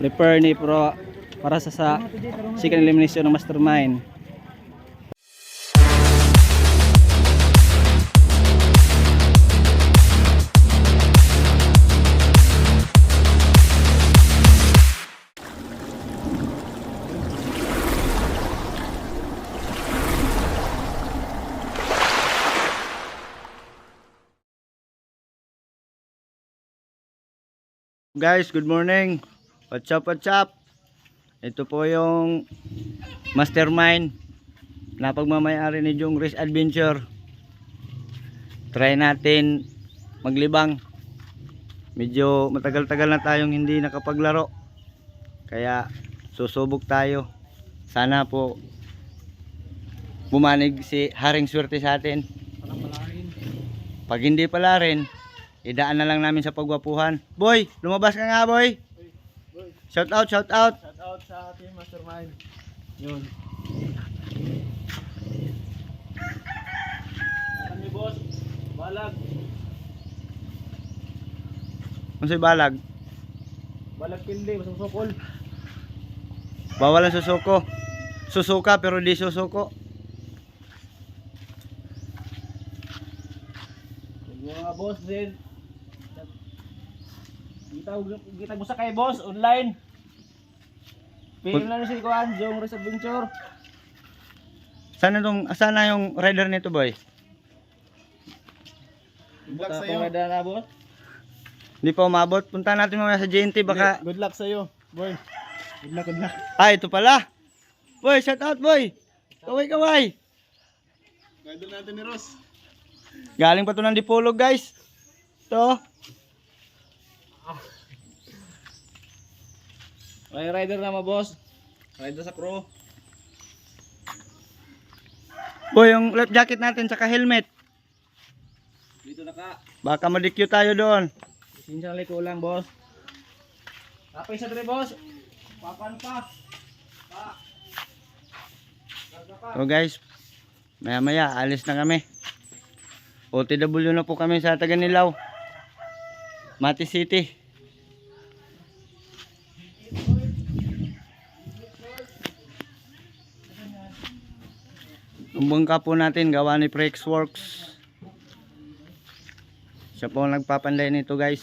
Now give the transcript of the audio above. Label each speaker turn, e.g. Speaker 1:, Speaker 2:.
Speaker 1: Repair ni Pro para sa second elimination ng Mastermind. Guys, good morning. What's up, what's up? Ito po yung Mastermind na pagmamayari ni Jong Race Adventure. Try natin maglibang. Medyo matagal-tagal na tayong hindi nakapaglaro. Kaya susubok tayo. Sana po bumanig si Haring Swerte sa atin. Pag hindi pala rin, idaan na lang namin sa pagwapuhan. Boy, lumabas ka nga, boy. Shout out, shout out.
Speaker 2: Shout out sa ating Mastermind. Yun. Kami boss, balag.
Speaker 1: Ano sa'y balag?
Speaker 2: Balag pindi, masusukol.
Speaker 1: Bawal ang susuko. Susuka pero di susuko.
Speaker 2: Yung mga boss din. Kita mo sa kay boss, online. Pili na si Kuan, Jong Race Adventure.
Speaker 1: Sana yung rider nito, boy?
Speaker 2: Good luck sa'yo. Na, boss.
Speaker 1: Hindi pa umabot. Punta natin mamaya sa JNT baka.
Speaker 2: Good luck sa'yo, boy. Good luck, good luck.
Speaker 1: Ito pala. Boy, shout out, boy. Kaway, kaway.
Speaker 2: Idol natin ni Ross.
Speaker 1: Galing pa to ng Dipolog, guys. To.
Speaker 2: May rider na mga boss. Rider sa pro.
Speaker 1: Boy, yung life jacket natin saka helmet.
Speaker 2: Dito na ka.
Speaker 1: Baka madikyo tayo doon.
Speaker 2: Sinsan ko lang boss. Tapos sa tre boss. Papan pa. Pa.
Speaker 1: So guys, maya maya alis na kami. OTW na po kami sa Taganilaw, Mati City. Ang bangka po natin gawa ni Prexworks. Siya po ang nagpapanday nito, guys.